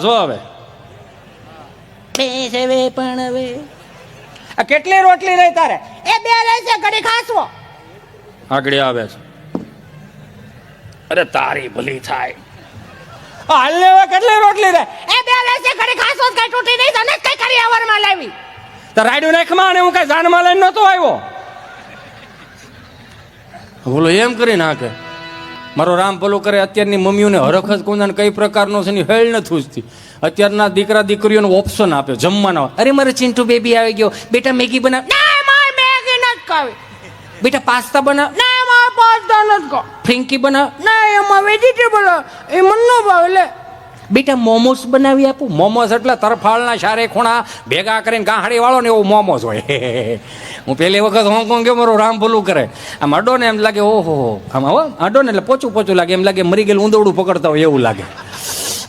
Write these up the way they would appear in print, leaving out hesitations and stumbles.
જો હવે પણ હવે કેટલી રોટલી રહી તારે? એ બે રહેશે ઘડી ખાસવો. આગળ આવે છે. અરે તારી ભલી થાય. હાલ ને હવે કેટલી રોટલી રહે? એ બે રહેશે ઘડી ખાસવો. કઈ તૂટી નહીં તને કઈ કરી આવરમાં લાવી. તો રાડ્યું નાખમાં અને હું કઈ જાનમાં લઈને નતો આવ્યો. બોલો એમ કરી નાખે. મારો રામ ભલો કરે. અત્યારની મમ્મીઓને હરખ જ કોણ કઈ પ્રકારનો છે ને હેળ નથી ઉજતી. અત્યારના દીકરા દીકરીઓને ઓપ્શન આપ્યો જમવાના. અરે મારે ચિંટુ બેબી આવી ગયો, બેટા મેગી બનાવ. ના માર મેગી નથી ખાવી. બેટા પાસ્તા બનાવ. ના માર પાસ્તા નથી ખાવ. ફ્રિંકી બનાવ. ના એમાં વેજીટેબલ એ મને ન ભાવે. લે બેટા મોમોસ બનાવી આપું. મોમોસ એટલે તરફાળના શારે ખૂણા ભેગા કરીને ગાંહડી વાળો ને એવું મોમોસ હોય. હું પહેલી વખત હોંગકોંગ ગયો, મારો રામ ભલું કરે. આમ અડો ને એમ લાગે ઓહો, આમ અડો ને એટલે પોચું પોચું લાગે, એમ લાગે મરી ગયેલું ઊંદવડું પકડતા હોય એવું લાગે.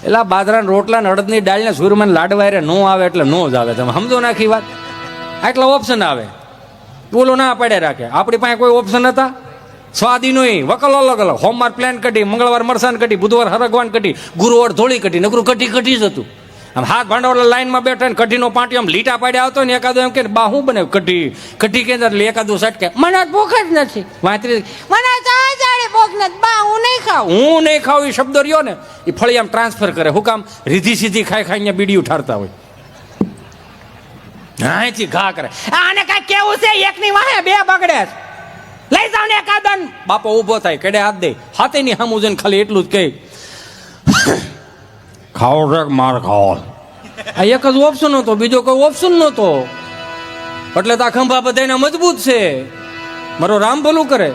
એટલે બાજરાના રોટલા ને અડદની દાળ ને સુરમાન લાડવા નો આવે એટલે નો જ આવે. તમે સમજો નાખી વાત. આટલા ઓપ્શન આવે, બોલો ના પાડે રાખે. આપણી પાસે કોઈ ઓપ્શન હતા? સ્વાદી નહીં, વકલ અલગ અલગ. સોમવાર પ્લાન કઢી, મંગળવાર મરસાન કઢી, બુધવાર હરગવાન કઢી, ગુરુવાર ધોળી કઢી, નકરું કઢી કઢી જ હતું. આમ હાથ ભાંડવલા લાઈનમાં બેઠા ને કઢીનો પાટી આમ લીટા પાડ્યા આવતો ને એકાદો એમ કે બા હું બનાવ્યું કઢી કઢી કે એટલે એકાદું સટકે મને ભૂખ જ નથી. વાંતરી મને ચાલે ભૂખ નથી બા હું નહીં ખાઉં. હું નહીં ખાઉં એ શબ્દ રહ્યો ને એ ફળી આમ ટ્રાન્સફર કરે. હું કામ રીધી સીધી ખાઈ ખાઈને બીડી ઉઠાડતા હોય. હાથી ઘા કરે. આને કઈ કેવું છે? એકની વાહે બે બગડે. લઈ જાવ ને એકાદન. બાપો ઊભો થાય, કેડે હાથ દે. હાથે ની સામું જઈને ખાલી એટલું જ કહે ખાઓ રે માર ખાઓ. આ એક જ ઓપ્શન હતો, બીજો કોઈ ઓપ્શન નહોતો. એટલે તો આ ખંભા બધાને મજબૂત છે. મારો રામ ભલું કરે.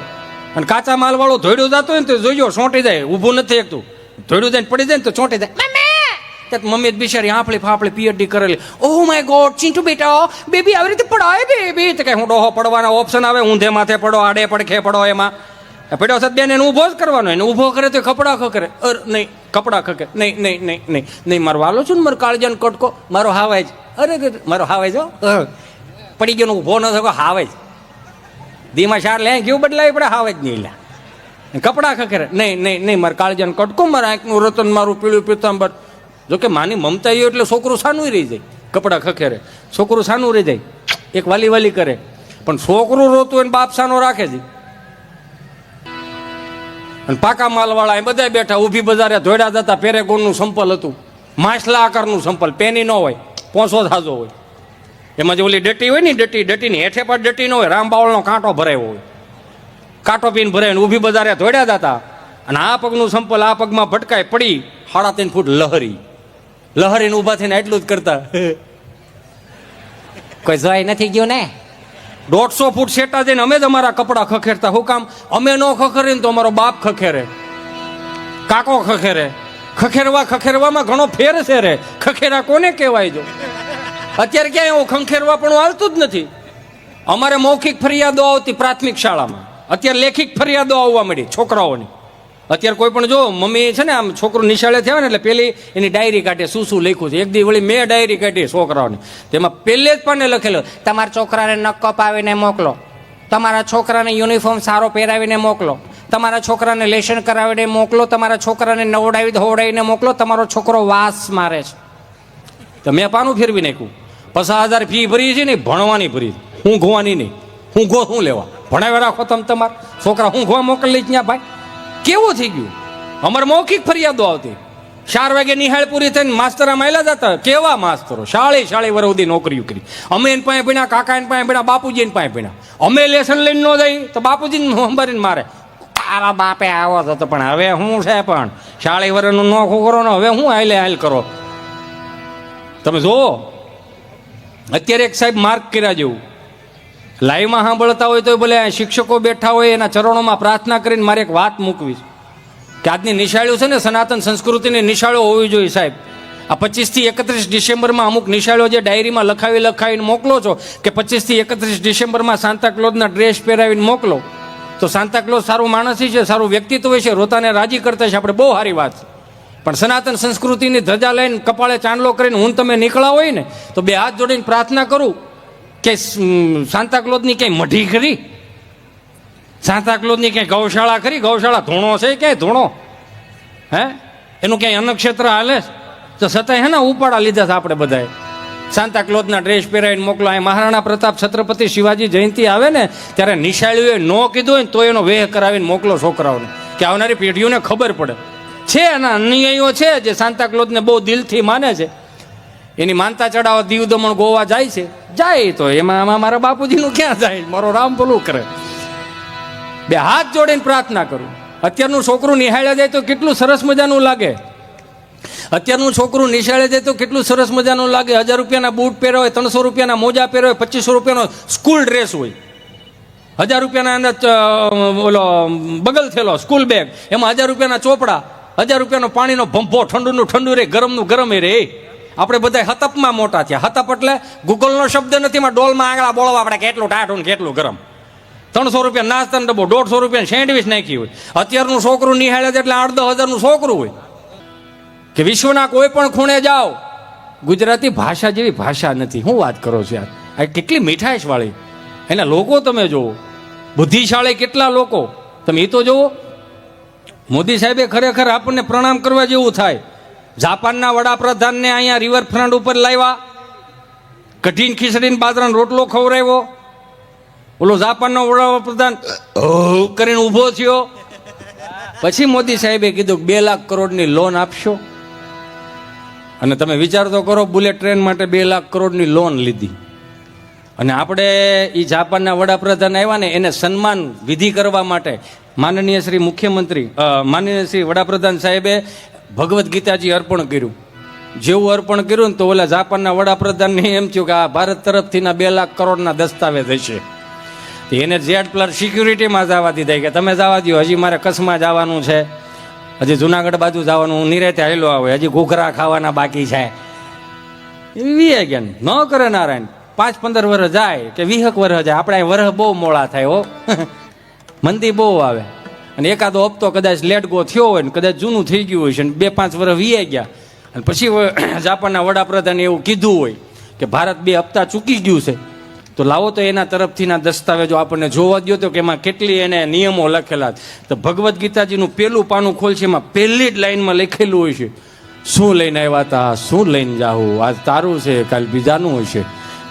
અને કાચા માલ વાળો ધોડ્યો જતો હોય ને તો જોઈજો ચોંટી જાય. ઊભું નથી એકતું. ધોડ્યું જાય પડી જાય ને તો ચોંટી જાય. મમ્મી બિચારી આંફળી ફાફળી પીએચડી કરેલી. ઓહ માય ગોડ ચિંટુ બેટા બેબી આવી રીતે પડાય બેબી. તો કઈ હું ડોહો પડવાના ઓપ્શન આવે? ઊંધે માથે પડો, આડે પડખે પડો. એમાં પડ્યો સદ બેન એને ઊભો જ કરવાનો. એને ઊભો કરે તો કપડા ખખરે. નહીં કપડા ખખે. નહીં નહીં નહીં નહીં નહીં મારો વાલો છું ને મારો કાળજાનો કટકો મારો હાવે જ. અરે મારો હાવે જો પડી ગયો ઊભો ન થયો હાવે જ. ધીમા શાર લે કેવું બદલાવી પડે હાવે જ નહીં લે. કપડા ખખરે. નહીં નહીં નહીં મારા કાળજાનો કટકો, મારા આંખનું રતન, મારું પીળું પીતાંબર. જોકે માની મમતા એ એટલે છોકરું સાનું રહી જાય. કપડા ખખેરે છોકરું સાનું રહી જાય. એક વાલી વાલી કરે. પણ છોકરું રોતું હોય બાપ સાનો રાખે છે. અને પાકા માલવાળા એ બધા બેઠા ઊભી બજારે ધોડ્યા જતા. પેરેગોનનું સંપલ હતું, માછલા આકારનું સંપલ, પેની ન હોય, પોસો થાજો હોય. એમાં જે ઓલી ડટી હોય ને ડટીની હેઠે પણ ડટી ન હોય. રામબાવળનો કાંટો ભરાયો હોય, કાંટો પીને ભરાય. ઊભી બજારે ધોડ્યા જતા. અને આ પગનું સંપલ આ પગમાં ભટકાય પડી 3.5 ફૂટ લહરીને ઊભા થઈને એટલું જ કરતા. કોઈ જોઈ નથી ગયું ને. 150 ફૂટ સેટા જઈને અમે જ અમારા કપડા ખખેરતા. શું કામ? અમે ન ખખેરે ને તો અમારો બાપ ખખેરે, કાકો ખખેરે. ખખેરવામાં ઘણો ફેર છે રે. ખખેરા કોને કહેવાય? જો અત્યારે ક્યાંય એવું ખંખેરવા પણ આવતું જ નથી. અમારે મૌખિક ફરિયાદો આવતી પ્રાથમિક શાળામાં. અત્યારે લેખિક ફરિયાદો આવવા મળી છોકરાઓની. અત્યારે કોઈ પણ જો મમ્મી છે ને આમ છોકરું નિશાળે થયા ને એટલે પેલી એની ડાયરી કાઢે શું શું લખ્યું છે. એક દી વળી મેં ડાયરી કાઢી છોકરાઓની. તેમાં પહેલે જ પણ લખેલું તમારા છોકરાને નખ કપાવીને મોકલો, તમારા છોકરાને યુનિફોર્મ સારો પહેરાવીને મોકલો, તમારા છોકરાને લેશન કરાવીને મોકલો, તમારા છોકરાને નવડાવી ધોવડાવીને મોકલો, તમારો છોકરો વાસ મારે છે. તો મેં પાનું ફેરવી નાખ્યું. 50,000 ફી ભરી છે ને ભણવાની ભરી, હું ઘોવાની નહીં. હું ઘો શું લેવા? ભણાવી રાખો તમે તમારા છોકરા. હું ઘોવા મોકલી ત્યાં ભાઈ. કેવું થઈ ગયું? અમારે મૌખિક ફરિયાદો આવતી. 4 વાગે નિહાળ પૂરી થઈને માસ્તર માયલા જતા. કેવા માસ્તરો! શાળી વર્ષ સુધી નોકરીઓ કરી. અમે એને પાસે ભણ્યા, કાકા એને પાસે ભણ્યા, બાપુજી એને પાસે ભણ્યા. અમે લેસન લઈને ન જઈ તો બાપુજીને સંભાળીને મારે. તારા બાપે આવો હતો પણ હવે શું છે? પણ 40 વર્ષનું નોખું કરો ને હવે હું હાલ કરો. તમે જુઓ અત્યારે એક સાહેબ માર્ક કર્યા જેવું લાઈવમાં સાંભળતા હોય તો ભલે શિક્ષકો બેઠા હોય એના ચરણોમાં પ્રાર્થના કરીને મારે એક વાત મૂકવી કે આજની નિશાળીઓ છે ને સનાતન સંસ્કૃતિની નિશાળો હોવી જોઈએ સાહેબ. આ 25 થી 31 ડિસેમ્બરમાં અમુક નિશાળો જે ડાયરીમાં લખાવીને મોકલો છો કે 25 થી 31 ડિસેમ્બરમાં સાન્તાક્લોઝના ડ્રેસ પહેરાવીને મોકલો, તો સાન્તાક્લોઝ સારું માણસ છે, સારું વ્યક્તિત્વ છે, રોતાને રાજી કરતા છે, આપણે બહુ સારી વાત છે. પણ સનાતન સંસ્કૃતિની ધજા લઈને કપાળે ચાંદલો કરીને હું તમે નીકળ્યા હોય ને તો 2 હાથ જોડીને પ્રાર્થના કરું કે સાન્તાક્લોઝની ક્યાંય મઢી ખરી? સાન્તાક્લોઝની ક્યાંય ગૌશાળા ખરી? ગૌશાળા ધૂણો છે ક્યાંય? ધૂણો હે? એનું ક્યાંય અન્નક્ષેત્ર હાલે? તો છતાંય હે ને ઉપાડા લીધા હતા આપણે બધાએ. સાંતા ક્લોઝના ડ્રેસ પહેરાવીને મોકલો. અહીં મહારાણા પ્રતાપ છત્રપતિ શિવાજી જયંતિ આવે ને ત્યારે નિશાળીઓએ ન કીધું હોય ને તો એનો વેહ કરાવીને મોકલો છોકરાઓને, કે આવનારી પેઢીઓને ખબર પડે. છે એના અનુયાયીઓ છે જે સાંતા ક્લોઝને બહુ દિલથી માને છે, એની માનતા ચડાવવા દીવ દમણ ગોવા જાય છે. જાય તો એમાં મારા બાપુજીનું ક્યાં જાય, મારો રામ ભલું કરે. બે હાથ જોડીને પ્રાર્થના કરું. અત્યારનું છોકરું નિહાળ્યા જાય તો કેટલું સરસ મજાનું લાગે. અત્યારનું છોકરું નિશાળે જાય તો કેટલું સરસ મજાનું લાગે. 1000 રૂપિયાના બૂટ પહેર્યા હોય, 300 રૂપિયાના મોજા પહેર્યા હોય, 2500 રૂપિયાનો સ્કૂલ ડ્રેસ હોય, 1000 રૂપિયાના અંદર ઓલો બગલ થેલો સ્કૂલ બેગ, એમાં 1000 રૂપિયાના ચોપડા, 1000 રૂપિયાનો પાણીનો ભંભો, ઠંડુનું ઠંડુ રે, ગરમનું ગરમ રે. આપણે બધા હતપમાં મોટા થયા. હતપ એટલે ગૂગલનો શબ્દ નથી, એમાં ડોલમાં આંગળા બોળવા આપણે કેટલું ટાઢું ને કેટલું ગરમ. 300 રૂપિયા નાસ્તાનો ડબ્બો, 150 રૂપિયા સેન્ડવિચ નાખી હોય. અત્યારનું છોકરું નિહાળે એટલે 8-10 હજારનું છોકરું હોય. કે વિશ્વના કોઈ પણ ખૂણે જાઓ, ગુજરાતી ભાષા જેવી ભાષા નથી. હું વાત કરો છો યાર, આ કેટલી મીઠાશ વાળી. એના લોકો તમે જુઓ, બુદ્ધિશાળી કેટલા લોકો તમે એ તો જુઓ. મોદી સાહેબે ખરેખર આપણને પ્રણામ કરવા જેવું થાય. જાપાનના વડાપ્રધાનને અહીંયા રિવરફ્રન્ટ ઉપર લાવ્યા, કઠિન ખીચડીને બાજરાનો રોટલો ખવડાવ્યો. ઓલો જાપાનનો વડાપ્રધાન કરીને ઊભો થયો. પછી મોદી સાહેબે કીધું 2 લાખ કરોડની લોન આપશો. અને તમે વિચાર તો કરો, બુલેટ ટ્રેન માટે 2 લાખ કરોડની લોન લીધી. અને આપણે એ જાપાનના વડાપ્રધાન આવ્યા ને એને સન્માન વિધિ કરવા માટે માનનીય શ્રી મુખ્યમંત્રી માનનીય શ્રી વડાપ્રધાન સાહેબે ભગવદ્ ગીતાજી અર્પણ કર્યું. જેવું અર્પણ કર્યું ને તો ઓલા જાપાનના વડાપ્રધાનને એમ થયું કે આ ભારત તરફથીના 2 લાખ કરોડના દસ્તાવેજ હશે. એને Z+ સિક્યુરિટીમાં જવા દીધા કે તમે જવા દો, હજી મારે કચ્છમાં જવાનું છે, હજી જુનાગઢ બાજુ જવાનું, હું નિરાતે હાલ્યો આવે, હજી ઘૂઘરા ખાવાના બાકી છે. એવી જ્ઞાન ન કરે નારાયણ. 5-15 વર્ષ જાય કે 20 વર્ષ જાય, આપણે વર્ષ બહુ મોડા થાય હો. મંદી બહુ આવે. અને એકાદો હપ્તો કદાચ લેટ ગો થયો હોય ને કદાચ જૂનું થઈ ગયું હોય છે ને 2-5 વર્ષ વીએ ગયા, અને પછી જાપાનના વડાપ્રધાને એવું કીધું હોય કે ભારત 2 હપ્તા ચૂકી ગયું છે, તો લાવો તો એના તરફથીના દસ્તાવેજો આપણને જોવા દો તો કે એમાં કેટલી એને નિયમો લખેલા. તો ભગવદ્ ગીતાજીનું પહેલું પાનું ખોલશે, એમાં પહેલી જ લાઈનમાં લખેલું હોય છે, શું લઈને આવ્યા હતા, શું લઈને જાવું, આજ તારું છે કાલ બીજાનું હોય છે,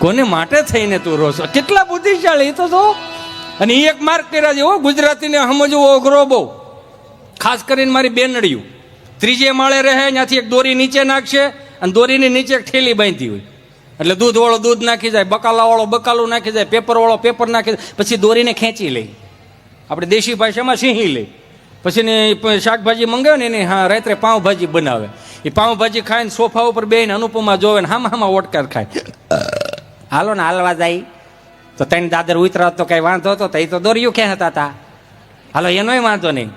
કોને માટે થઈને તું રોશ. કેટલા બુદ્ધિશાળી તો જો. અને એ એક માર્ક કર્યા છે હો, ગુજરાતીને સમજવો અઘરો બહુ. ખાસ કરીને મારી બેનડીયું 3જે માળે રહે, ત્યાંથી એક દોરી નીચે નાખશે અને દોરીની નીચે એક ઠેલી બાંધી હોય, એટલે દૂધવાળો દૂધ નાખી જાય, બકાલાવાળો બકાલું નાખી જાય, પેપરવાળો પેપર નાખી જાય, પછી દોરીને ખેંચી લે. આપણે દેશી ભાષામાં સિંહી લે. પછી ને શાકભાજી મંગાવે ને એની રાત્રે પાઉંભાજી બનાવે. એ પાઉંભાજી ખાઈને સોફા ઉપર બેહીને અનુપમા જોવે ને હામાં ઓટકાર ખાય. હાલો ને હાલવા જાય તો 3 દાદર ઉતરા તો કઈ વાંધો હતો તો એ તો દોરીયું ખેંચતા હતા. હાલો એનોય વાંધો નહીં,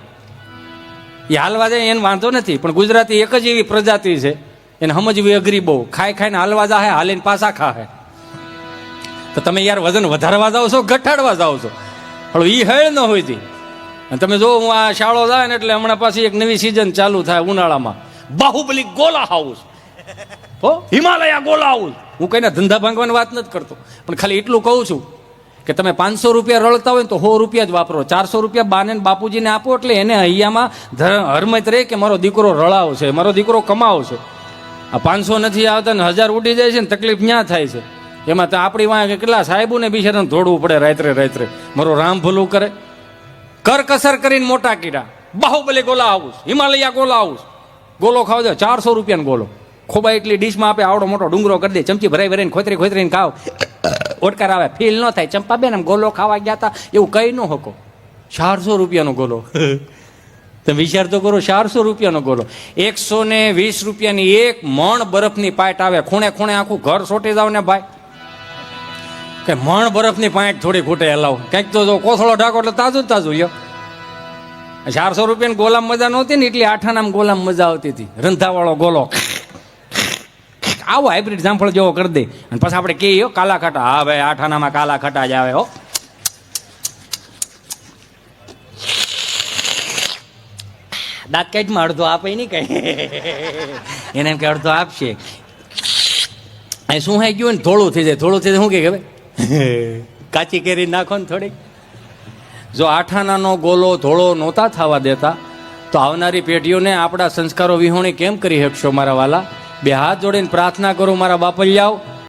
એ હાલવા જાય એને વાંધો નથી. પણ ગુજરાતી એક જ એવી પ્રજાતિ છે, એને સમજવી અઘરી બહુ. ખાઈને હાલવા જાય, હાલીને પાછા ખાહે. તો તમે યાર વજન વધારવા જાઓ છો, ઘટાડવા જાઓ છો? હળો એ હેળ ન હોય તી. અને તમે જો હું આ શાળો જાય ને એટલે હમણાં પાછી એક નવી સિઝન ચાલુ થાય ઉનાળામાં, બાહુબલી ગોલા હાઉસ, હો હિમાલયા ગોલા હાઉસ. હું કઈને ધંધા ભાંગવાની વાત નથી કરતો, પણ ખાલી એટલું કહું છું કે તમે 500 રૂપિયા રળતા હોય ને તો 100 રૂપિયા જ વાપરો. 400 રૂપિયા બાને બાપુજીને આપો, એટલે એને અહીંયામાં હરમત રહે કે મારો દીકરો રળાવશે, મારો દીકરો કમાવશે. આ 500 નથી આવતા ને 1000 ઉડી જાય છે ને તકલીફ ન્યા થાય છે. એમાં તો આપણી વાંહે કેટલા સાહેબોને બિચારાને દોડવું પડે રાત્રે. મારો રામ ભલું કરે. કરકસર કરીને મોટા કીડા, બાહુબલી ગોલા હાઉસ, હિમાલયા ગોલા હાઉસ. ગોલો ખાવ દો 400 રૂપિયાનો ગોલો. ખોબા એટલી ડીશમાં આપે, આવડો મોટો ડુંગરો કરી દે, ચમચી ભરાઈને ખોતરીને ખાવ, ઓટકાર આવે, ફીલ ન થાય. ચંપાબેન આમ ગોલો ખાવા ગયા હતા એવું કહી ન શકો. 400 રૂપિયાનો ગોલો. તમે વિચાર તો કરો, 400 રૂપિયાનો ગોલો. 120 રૂપિયાની એક મણ બરફની પાઇટ આવે. ખૂણે આખું ઘર સોટી જાવ ને ભાઈ, કે મણ બરફની પાઇટ થોડી ખૂટે હલાવ. કંઈક તો જો કોથળો ઢાકો એટલે તાજું યો. 400 રૂપિયાની ગોલામ મજા નહોતી ને, એટલી આઠાનામ ગોલામ મજા આવતી હતી. રંધાવાળો ગોલો આવો હાઇબ્રિડ જામફળ જેવો કરી દે. અને પછી આપણે કહીએ કાલા ખટા, હા ભાઈ આઠાનામાં કાલા ખટા જ આવે હો. દાંત કાઢમાં અડધો આપે નહીં કઈ, એને એમ કે અડધો આપશે. શું હાઈ ગયું ને થોડું થઈ જાય શું કે ભાઈ કાચી કેરી નાખો ને થોડીક. જો આઠાનાનો ગોલો ધોળો નહોતા થવા દેતા તો આવનારી પેઢીઓને આપણા સંસ્કારો વિહોણી કેમ કરી શકશો મારા વાલા? બે હાથ જોડીને પ્રાર્થના કરું મારા બાપલિયાઓ